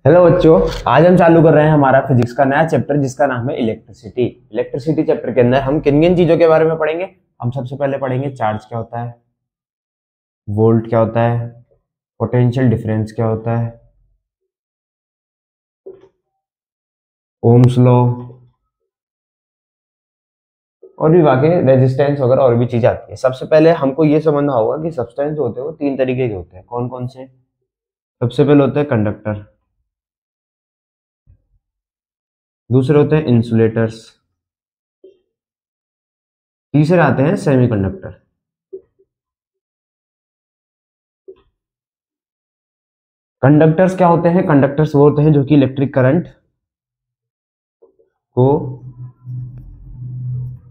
Hello बच्चों। आज हम चालू कर रहे हैं हमारा फिजिक्स का नया चैप्टर जिसका नाम है इलेक्ट्रिसिटी। इलेक्ट्रिसिटी चैप्टर के अंदर हम किन किन चीजों के बारे में पढ़ेंगे। हम सबसे पहले पढ़ेंगे चार्ज क्या होता है, वोल्ट क्या होता है, पोटेंशियल डिफरेंस क्या होता है, ओम्स लॉ, और भी बाकी रेजिस्टेंस वगैरह और भी चीजें आती है। सबसे पहले हमको ये समझना होगा कि सब्सटेंस होते हैं वो तीन तरीके के होते हैं। कौन कौन से? सबसे पहले होते हैं कंडक्टर, दूसरे होते हैं इंसुलेटर्स, तीसरे आते हैं सेमीकंडक्टर। कंडक्टर्स क्या होते हैं? कंडक्टर्स वो होते हैं जो कि इलेक्ट्रिक करंट को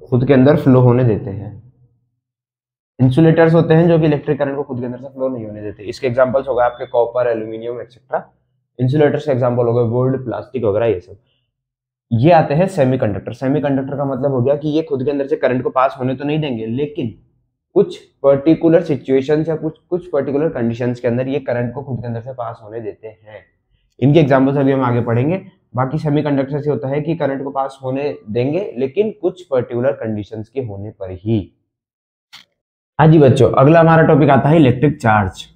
खुद के अंदर फ्लो होने देते हैं। इंसुलेटर्स होते हैं जो कि इलेक्ट्रिक करंट को खुद के अंदर से फ्लो नहीं होने देते। इसके एग्जांपल्स हो गए आपके कॉपर, एल्यूमिनियम एक्सेट्रा। इंसुलेटर्स के एग्जांपल हो गए वुड, प्लास्टिक वगैरह ये सब। ये आते हैं सेमीकंडक्टर। सेमीकंडक्टर का मतलब हो गया कि ये खुद के अंदर से करंट को पास होने तो नहीं देंगे, लेकिन कुछ पर्टिकुलर सिचुएशंस या कुछ कुछ पर्टिकुलर कंडीशंस के अंदर ये करंट को खुद के अंदर से पास होने देते हैं। इनके एग्जांपल्स अभी हम आगे पढ़ेंगे। बाकी सेमीकंडक्टर से होता है कि करंट को पास होने देंगे लेकिन कुछ पर्टिकुलर कंडीशंस के होने पर ही। हाँ जी बच्चों, अगला हमारा टॉपिक आता है इलेक्ट्रिक चार्ज।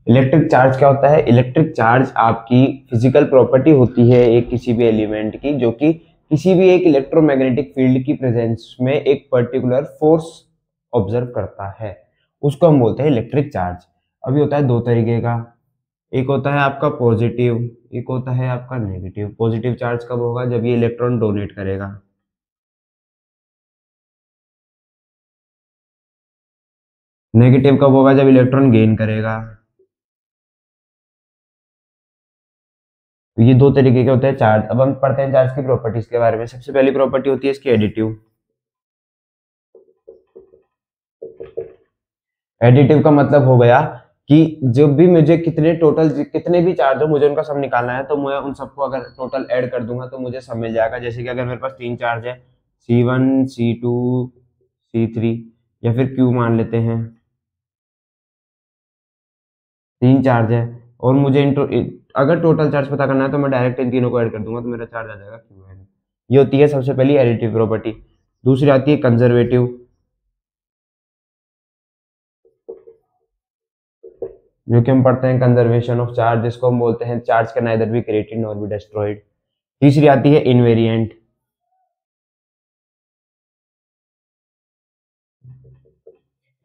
इलेक्ट्रिक चार्ज क्या होता है? इलेक्ट्रिक चार्ज आपकी फिजिकल प्रॉपर्टी होती है एक किसी भी एलिमेंट की, जो कि किसी भी एक इलेक्ट्रोमैग्नेटिक फील्ड की प्रेजेंस में एक पर्टिकुलर फोर्स ऑब्जर्व करता है। उसको हम बोलते हैं इलेक्ट्रिक चार्ज। अभी होता है दो तरीके का। एक होता है आपका पॉजिटिव, एक होता है आपका नेगेटिव। पॉजिटिव चार्ज कब होगा? जब ये इलेक्ट्रॉन डोनेट करेगा। नेगेटिव कब होगा? जब इलेक्ट्रॉन गेन करेगा। तो ये दो तरीके के होते हैं चार्ज। अब हम पढ़ते हैं चार्ज की प्रॉपर्टीज के बारे में। सबसे पहली प्रॉपर्टी होती है इसकी एडिटिव। एडिटिव का मतलब हो गया कि जब भी मुझे कितने भी चार्ज हो, मुझे उनका सम निकालना है, तो मैं उन सबको अगर टोटल ऐड कर दूंगा तो मुझे सम मिल जाएगा। जैसे कि अगर मेरे पास तीन चार्ज है, C1, C2, C3, या फिर Q मान लेते हैं, तीन चार्ज है और मुझे अगर टोटल चार्ज पता करना है तो मैं डायरेक्ट इन तीनों को ऐड कर दूंगा तो मेरा चार्ज आ जाएगा Qn। ये होती है सबसे पहली एडिटिव प्रॉपर्टी। दूसरी आती है कंजर्वेटिव, जो कि हम पढ़ते हैं कंजर्वेशन ऑफ चार्ज, जिसको हम बोलते हैं charge can neither be created nor be destroyed. तीसरी आती है इनवेरिएंट।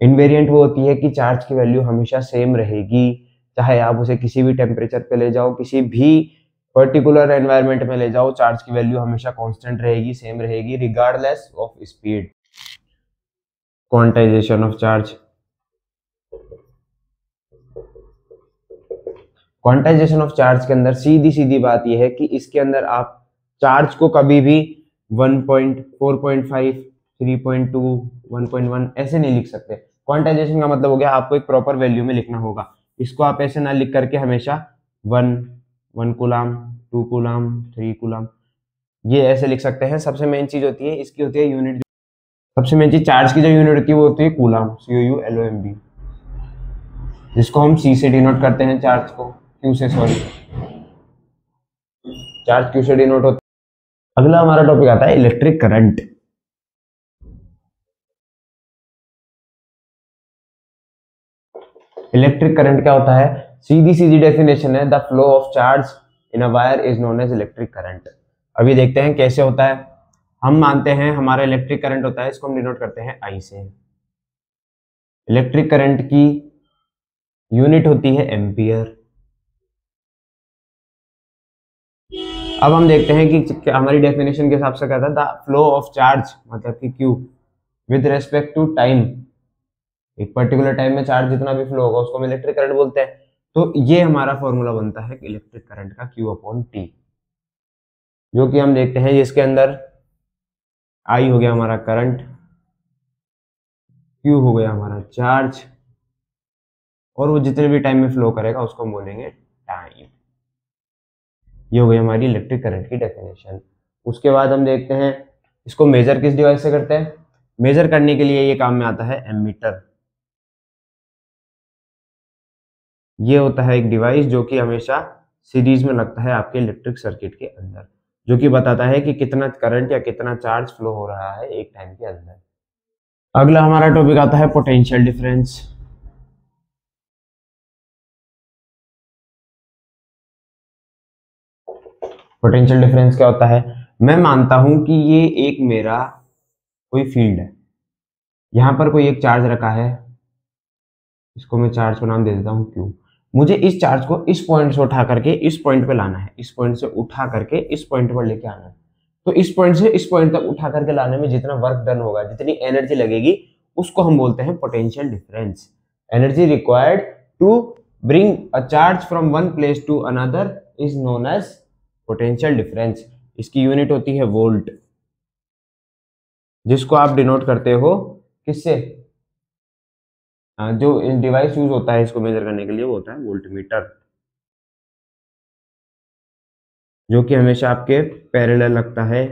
इनवेरिएंट वो होती है कि चार्ज की वैल्यू हमेशा सेम रहेगी, चाहे आप उसे किसी भी टेम्परेचर पे ले जाओ, किसी भी पर्टिकुलर एनवायरनमेंट में ले जाओ, चार्ज की वैल्यू हमेशा कांस्टेंट रहेगी, सेम रहेगी regardless of speed. Quantization of charge. Quantization of charge के अंदर सीधी सीधी बात यह है कि इसके अंदर आप चार्ज को कभी भी 1.4.5, 3.2, 1.1 ऐसे नहीं लिख सकते। क्वांटाइजेशन का मतलब हो गया आपको एक प्रॉपर वैल्यू में लिखना होगा। इसको आप ऐसे ना लिख करके हमेशा 1 कूलाम, 2 कूलाम, 3 कूलाम, ये ऐसे लिख सकते हैं। सबसे मेन चीज होती है इसकी होती है यूनिट। सबसे मेन चीज चार्ज की जो यूनिट होती है वो होती है कूलाम, COULOMB, जिसको हम C से डिनोट करते हैं, चार्ज को Q से, सॉरी, चार्ज Q से डिनोट होता है। अगला हमारा टॉपिक आता है इलेक्ट्रिक करंट। इलेक्ट्रिक करंट क्या होता है? सीधी सीधी डेफिनेशन है, the flow of charge in a wire is known as electric current. अभी देखते हैं कैसे होता है। हम मानते हैं हमारा इलेक्ट्रिक करंट होता है, इसको हम डिनोट करते हैं I से। इलेक्ट्रिक करंट की यूनिट होती है एम्पियर। अब हम देखते हैं कि हमारी डेफिनेशन के हिसाब से क्या था, द फ्लो ऑफ चार्ज मतलब कि Q with respect to time. एक पर्टिकुलर टाइम में चार्ज जितना भी फ्लो होगा उसको हम इलेक्ट्रिक करंट बोलते हैं। तो ये हमारा फॉर्मूला बनता है इलेक्ट्रिक करंट का, Q/T, जो कि हम देखते हैं जिसके अंदर I हो गया हमारा करंट, Q हो गया हमारा चार्ज, और वो जितने भी टाइम में फ्लो करेगा उसको हम बोलेंगे टाइम। ये हो गई हमारी इलेक्ट्रिक करंट की डेफिनेशन। उसके बाद हम देखते हैं इसको मेजर किस डिवाइस से करते हैं। मेजर करने के लिए ये काम में आता है एमीटर। ये होता है एक डिवाइस जो कि हमेशा सीरीज में लगता है आपके इलेक्ट्रिक सर्किट के अंदर, जो कि बताता है कि कितना करंट या कितना चार्ज फ्लो हो रहा है एक टाइम के अंदर। अगला हमारा टॉपिक आता है पोटेंशियल डिफरेंस। पोटेंशियल डिफरेंस क्या होता है? मैं मानता हूं कि ये एक मेरा कोई फील्ड है, यहां पर कोई एक चार्ज रखा है, इसको मैं चार्ज का नाम दे देता हूँ क्यू। मुझे इस चार्ज को इस पॉइंट से उठा करके इस पॉइंट पे लाना है, इस पॉइंट से उठा करके इस पॉइंट पर लेके आना है। तो इस पॉइंट से इस पॉइंट तक उठा करके लाने में जितना वर्क डन होगा, जितनी एनर्जी लगेगी, उसको हम बोलते हैं potential difference. Energy required to bring a charge from one place to another is known as potential difference. इसकी यूनिट होती है वोल्ट, जिसको आप डिनोट करते हो किससे? जो डिवाइस यूज होता है इसको मेजर करने के लिए वो होता है वोल्टमीटर, जो कि हमेशा आपके पैरेलल लगता है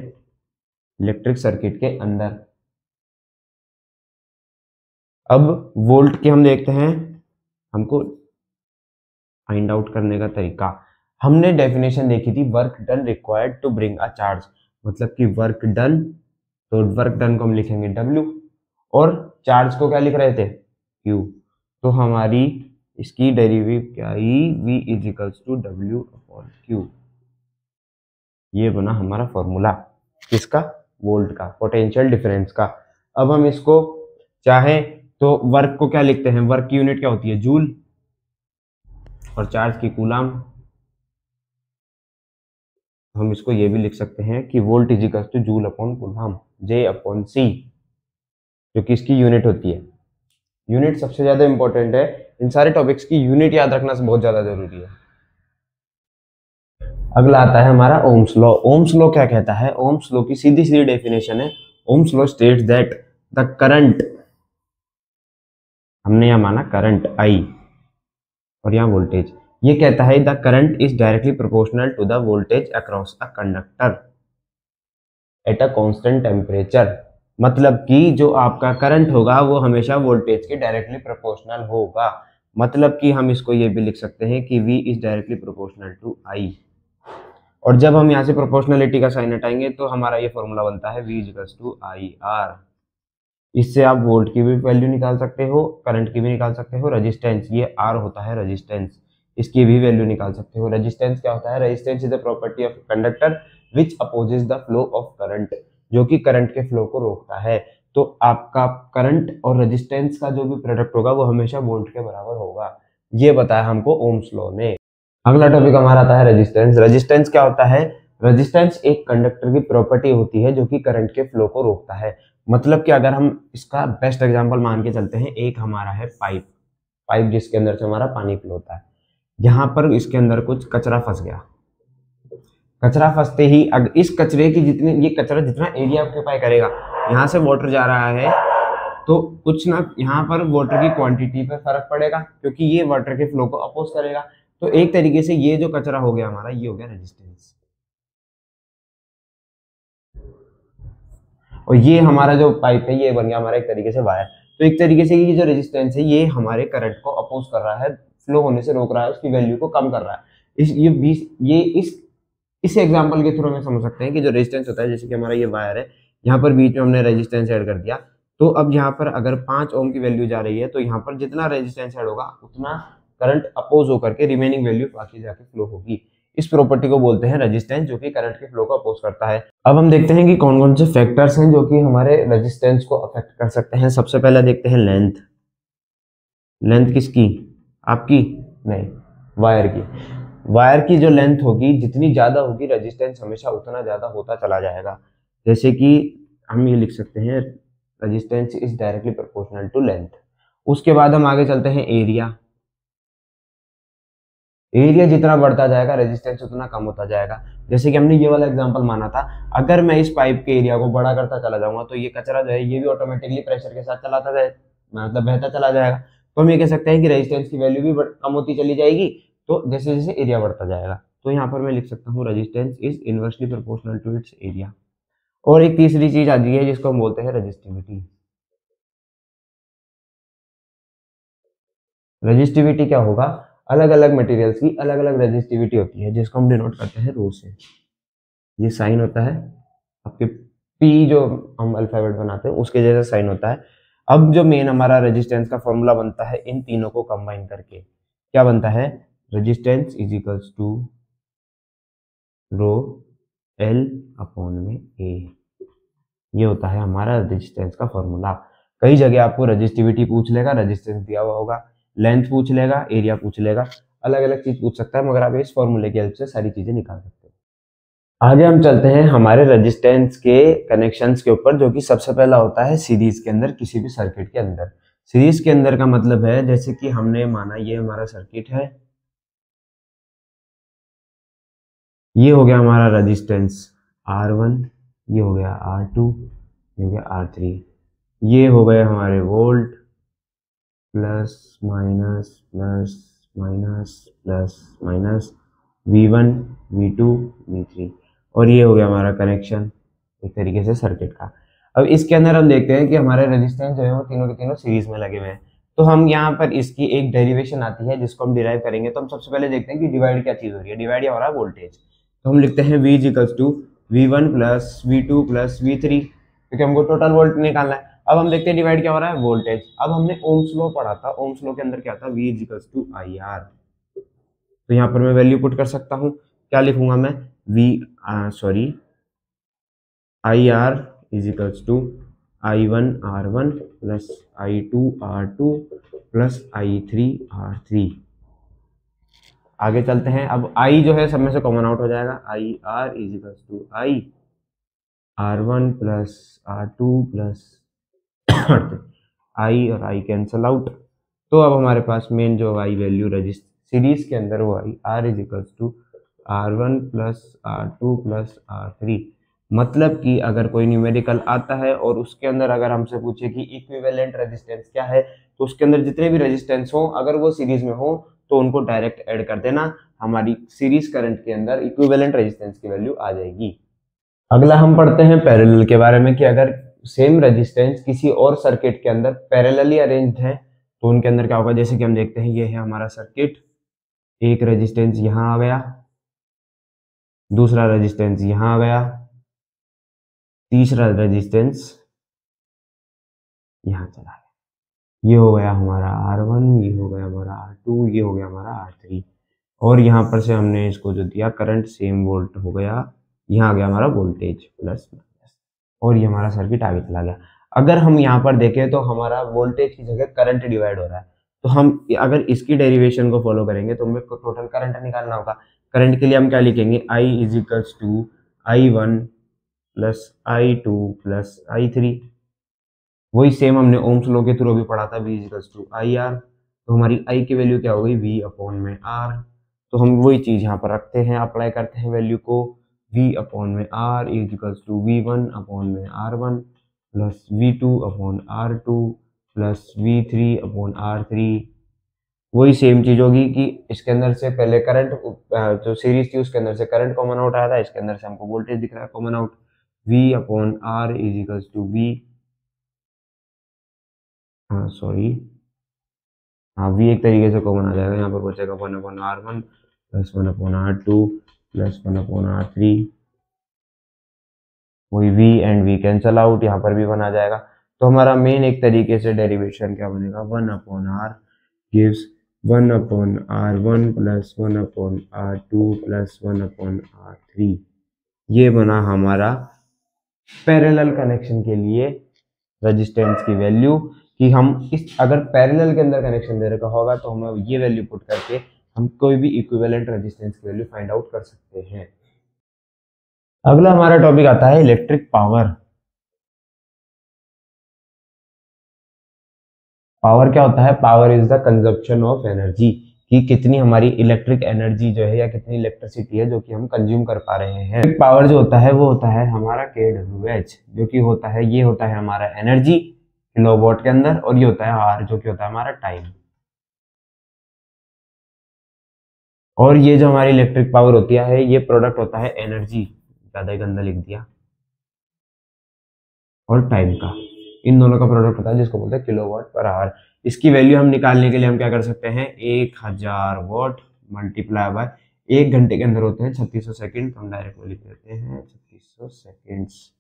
इलेक्ट्रिक सर्किट के अंदर। अब वोल्ट की हम देखते हैं, हमको फाइंड आउट करने का तरीका। हमने डेफिनेशन देखी थी, work done required to bring a charge, मतलब कि वर्क डन, तो वर्क डन को हम लिखेंगे W, और चार्ज को क्या लिख रहे थे? Q। तो हमारी इसकी डेरिवेटिव क्या आई? V is equals to W upon Q। ये बना हमारा फॉर्मूला किसका? वोल्ट का, पोटेंशियल डिफरेंस का। अब हम इसको चाहे तो वर्क को क्या लिखते हैं? वर्क की यूनिट क्या होती है? जूल, और चार्ज की कूलाम। हम इसको ये भी लिख सकते हैं कि volt is equal two joule upon coulomb, J upon C, जो कि इसकी यूनिट होती है। यूनिट सबसे ज्यादा इंपॉर्टेंट है, इन सारे टॉपिक्स की यूनिट याद रखना बहुत ज्यादा जरूरी है। अगला आता है हमारा ओम्स लॉ। ओम्स लॉ क्या कहता है? ओम्स लॉ की सीधी सीधी डेफिनेशन है, Ohm's law states that the current, हमने यहां माना करंट I और यहाँ वोल्टेज, ये कहता है the current is directly proportional to the voltage across a conductor at a constant temperature. मतलब कि जो आपका करंट होगा वो हमेशा वोल्टेज के डायरेक्टली प्रोपोर्शनल होगा। मतलब कि हम इसको ये भी लिख सकते हैं कि V is directly proportional to I। और जब हम यहाँ से प्रोपोर्शनलिटी का साइन हटाएंगे तो हमारा ये फॉर्मूला बनता है V इक्वल्स टू IR। इससे आप वोल्ट की भी वैल्यू निकाल सकते हो, करंट की भी निकाल सकते हो, रेजिस्टेंस, ये R होता है रेजिस्टेंस, इसकी भी वैल्यू निकाल सकते हो। रेजिस्टेंस क्या होता है? Resistance is the property of conductor which opposes the flow of current, जो कि करंट के फ्लो को रोकता है। तो आपका करंट और रेजिस्टेंस का जो भी प्रोडक्ट होगा वो हमेशा वोल्ट के बराबर होगा, ये बताया हमको ओम्स लॉ ने। अगला टॉपिक हमारा आता है रेजिस्टेंस। रेजिस्टेंस क्या होता है? रेजिस्टेंस एक कंडक्टर की प्रॉपर्टी होती है जो कि करंट के फ्लो को रोकता है। मतलब कि अगर हम इसका बेस्ट एग्जांपल मान के चलते हैं, एक हमारा है पाइप, पाइप जिसके अंदर से हमारा पानी फ्लो होता है, यहाँ पर इसके अंदर कुछ कचरा फंस गया। कचरा फंसते ही अगर इस कचरे की जितनी, ये कचरा जितना एरिया ऑक्यूपाई करेगा, यहाँ से वाटर जा रहा है तो कुछ ना यहाँ पर वाटर की क्वांटिटी पर फर्क पड़ेगा, क्योंकि ये वाटर के फ्लो को अपोज करेगा। तो एक तरीके से ये जो कचरा हो गया हमारा, ये हो गया रेजिस्टेंस। और ये हमारा जो पाइप है ये बन गया हमारा एक तरीके से वायर। तो एक तरीके से ये जो रेजिस्टेंस है ये हमारे करंट को अपोज कर रहा है, फ्लो होने से रोक रहा है, उसकी वैल्यू को कम कर रहा है। इस एग्जांपल के थ्रू हम समझ सकते हैं कि जो रेजिस्टेंस होता है, जैसे कि हमारा ये वायर है, यहाँ पर बीच में हमने रेजिस्टेंस ऐड कर दिया, तो अब यहाँ पर अगर 5 ओम की वैल्यू जा रही है तो यहाँ पर जितना रेजिस्टेंस ऐड होगा उतना करंट अपोज होकर के रिमेनिंग वैल्यू बाकी जाके फ्लो होगी। इस प्रॉपर्टी को बोलते हैं रेजिस्टेंस, जो कि करंट के फ्लो को अपोज करता है। अब हम देखते हैं कि कौन कौन से फैक्टर्स हैं जो कि हमारे रेजिस्टेंस को अफेक्ट कर सकते हैं। सबसे पहले देखते हैं लेंथ। लेंथ किसकी? आपकी नहीं, वायर की। वायर की जो लेंथ होगी, जितनी ज्यादा होगी रेजिस्टेंस हमेशा उतना ज्यादा होता चला जाएगा। जैसे कि हम ये लिख सकते हैं resistance is directly proportional to length. उसके बाद हम आगे चलते हैं एरिया। एरिया जितना बढ़ता जाएगा रेजिस्टेंस उतना कम होता जाएगा। जैसे कि हमने ये वाला एग्जांपल माना था, अगर मैं इस पाइप के एरिया को बड़ा करता चला जाऊंगा तो ये कचरा जो है ये भी ऑटोमेटिकली प्रेशर के साथ चलाता जाए, मतलब बहता चला जाएगा। तो हम ये कह सकते हैं कि रेजिस्टेंस की वैल्यू भी कम होती चली जाएगी, तो जैसे जैसे एरिया बढ़ता जाएगा। तो यहाँ पर मैं लिख सकता हूँ resistance is inversely proportional to its area. और एक तीसरी चीज आती है जिसको हम बोलते हैं रेजिस्टिविटी। रेजिस्टिविटी क्या होगा? अलग अलग मटेरियल्स की अलग अलग रेजिस्टिविटी होती है, जिसको हम डिनोट करते हैं रो से। ये साइन होता है आपके पी, जो हम अल्फाबेट बनाते हैं उसके जैसा साइन होता है। अब जो मेन हमारा रेजिस्टेंस का फॉर्मूला बनता है इन तीनों को कंबाइन करके, क्या बनता है, resistance is equals to rho L upon में ए। ये होता है हमारा रेजिस्टेंस का फॉर्मूला। कई जगह आपको रेजिस्टिविटी पूछ लेगा, रेजिस्टेंस दिया हुआ होगा, लेंथ पूछ लेगा, एरिया पूछ लेगा, अलग अलग चीज पूछ सकता है, मगर आप इस फॉर्मूले की हेल्प से सारी चीजें निकाल सकते हैं। आगे हम चलते हैं हमारे रेजिस्टेंस के कनेक्शंस के ऊपर, जो कि सबसे पहला होता है सीरीज के अंदर, किसी भी सर्किट के अंदर। सीरीज के अंदर का मतलब है, जैसे कि हमने माना ये हमारा सर्किट है, ये हो गया हमारा रेजिस्टेंस R1, ये हो गया R2, ये हो गया R3, ये हो गए हमारे volt, plus minus plus minus plus minus, V1 V2 V3, और ये हो गया हमारा कनेक्शन एक तरीके से सर्किट का। अब इसके अंदर हम देखते हैं कि हमारे रेजिस्टेंस जो है वो तीनों के तीनों सीरीज में लगे हुए हैं। तो हम यहाँ पर इसकी एक डेरिवेशन आती है जिसको हम डिराइव करेंगे। तो हम सबसे पहले देखते हैं कि डिवाइड क्या चीज हो रही है। डिवाइड या हो रहा है वोल्टेज। तो हम लिखते हैं V equals to V1 plus V2 plus V3, क्योंकि हमको टोटल वोल्ट निकालना है। अब हम देखते हैं डिवाइड क्या हो रहा है, वोल्टेज। अब हमने ओम्स लॉ पढ़ा था, ओम्स लॉ के अंदर क्या था, V इक्वल्स टू IR। तो यहाँ पर मैं वैल्यू पुट कर सकता हूँ, क्या लिखूंगा मैं, IR is equals to I1 R1 plus I2 R2 plus I3 R3। आगे चलते हैं। अब I जो है सब में से कॉमन आउट हो जाएगा, IR is equals to I R1 plus R2 plus I और I कैंसल आउट। तो अब हमारे पास मेन जो I वैल्यू रजिस्टर सीरीज के अंदर वो I R is equals to R1 plus R2 plus R3। मतलब कि अगर कोई न्यूमेरिकल आता है और उसके अंदर अगर हमसे पूछे कि इक्विवेलेंट रेजिस्टेंस क्या है, तो उसके अंदर जितने भी रेजिस्टेंस हो अगर वो सीरीज में हो तो उनको डायरेक्ट ऐड कर देना, हमारी सीरीज करंट के अंदर इक्विवेलेंट रेजिस्टेंस की वैल्यू आ जाएगी। अगला हम पढ़ते हैं पैरेलल के बारे में, कि अगर सेम रेजिस्टेंस किसी और सर्किट के अंदर पैरेलली अरेंज्ड है तो उनके अंदर क्या होगा। जैसे कि हम देखते हैं ये है हमारा सर्किट, एक रेजिस्टेंस यहाँ आ गया, दूसरा रेजिस्टेंस यहाँ आ गया, तीसरा रेजिस्टेंस यहाँ चला गया। ये हो गया हमारा R1, ये हो गया हमारा R2, ये हो गया हमारा R3, और यहाँ पर से हमने इसको जो दिया करंट सेम वोल्ट हो गया, यहाँ आ गया हमारा वोल्टेज प्लस माइनस, और ये हमारा सर्किट आगे चला गया। अगर हम यहाँ पर देखें तो हमारा वोल्टेज की जगह करंट डिवाइड हो रहा है, तो हम अगर इसकी डेरिवेशन को फॉलो करेंगे तो हमें टोटल करंट निकालना होगा। करंट के लिए हम क्या लिखेंगे, I is equals to I1 plus I2 plus I3। वही सेम हमने ओम्स लॉ के थ्रू भी पढ़ा था, V इक्वल्स टू IR। तो हमारी I की वैल्यू क्या हो गई, V अपॉन में R। तो हम वही चीज यहाँ पर रखते हैं, अप्लाई करते हैं वैल्यू को, V अपॉन में R is equals to V1 upon में R1 plus V2 upon R2 plus V3 upon R3। वही सेम चीज होगी कि इसके अंदर से पहले करंट जो सीरीज थी उसके अंदर से करंट कॉमन आउट आया था, इसके अंदर से हमको वोल्टेज दिख रहा है common out, V upon R is equals to V, हाँ सॉरी, हाँ V एक तरीके से कॉमन आ जाएगा, यहाँ पर बचेगा 1 upon R1 plus 1 upon R2 plus 1 upon R3। वही V and V cancel out, यहाँ पर भी 1 आ जाएगा। तो हमारा मेन एक तरीके से डेरिवेशन क्या बनेगा, 1 upon R gives 1 upon R1 plus 1 upon R2 plus 1 upon R3। ये बना हमारा पैरेलल कनेक्शन के लिए रेजिस्टेंस की वैल्यू, कि हम इस अगर पैरेलल के अंदर कनेक्शन दे रखा होगा तो हम ये वैल्यू पुट करके हम कोई भी इक्विवेलेंट रेजिस्टेंस की वैल्यू फाइंड आउट कर सकते हैं। अगला हमारा टॉपिक आता है इलेक्ट्रिक पावर। पावर क्या होता है, power is the consumption of energy, कि कितनी हमारी इलेक्ट्रिक एनर्जी जो है या कितनी इलेक्ट्रिसिटी है जो कि हम कंज्यूम कर पा रहे हैं। पावर जो होता है वो होता है हमारा kWh, जो कि होता है, ये होता है हमारा एनर्जी किलोवाट के अंदर, और ये होता है आर जो कि होता है हमारा टाइम। और ये जो हमारी इलेक्ट्रिक पावर होती है ये प्रोडक्ट होता है एनर्जी, ज्यादा ही गंदा लिख दिया, और टाइम का, इन दोनों का प्रोडक्ट होता है जिसको बोलते हैं किलोवाट पर आवर। इसकी वैल्यू हम निकालने के लिए हम क्या कर सकते हैं, 1000 वॉट मल्टीप्लाई बाय 1 घंटे के अंदर होते हैं 3600 सेकंड, तो हम डायरेक्ट लिख देते हैं 3600 सेकंड्स।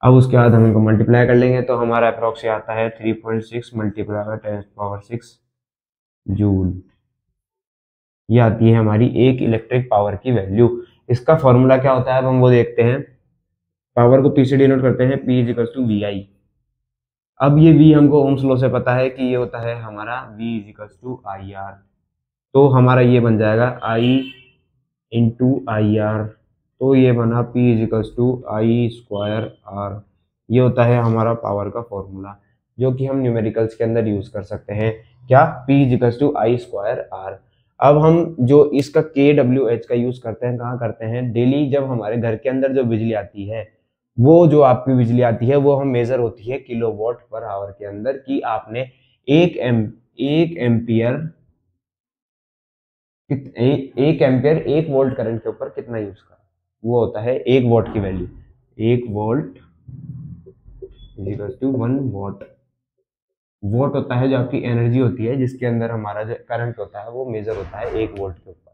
अब उसके बाद हम इनको मल्टीप्लाई कर लेंगे तो हमारा अप्रोक्स आता है 3.6 मल्टीप्लाई बाय 10⁻6 जूल। ये आती है हमारी एक इलेक्ट्रिक पावर की वैल्यू। इसका फॉर्मूला क्या होता है अब हम वो देखते हैं। पावर को पी से डिनोट करते हैं, P इज टू वी आई। अब ये V हमको ओम्स लॉ से पता है कि ये होता है हमारा V is to I R. तो हमारा ये बन जाएगा I इंटू आई आर, तो ये बना P is to I square R. ये होता है हमारा पावर का फॉर्मूला जो कि हम न्यूमेरिकल्स के अंदर यूज कर सकते हैं। क्या, P is to I square R. अब हम जो इसका KWH का यूज करते हैं, कहाँ करते हैं, डेली जब हमारे घर के अंदर जो बिजली आती है, वो जो आपकी बिजली आती है वो हम मेजर होती है किलोवाट पर आवर के अंदर, कि आपने एक एम्पियर एक एम्पियर 1 वोल्ट करंट के ऊपर कितना यूज करा, वो होता है 1 वॉट की वैल्यू। 1 वोल्ट इज टू 1 वॉट। वोट होता है जो आपकी एनर्जी होती है जिसके अंदर हमारा जो करंट होता है वो मेजर होता है 1 वोल्ट के ऊपर।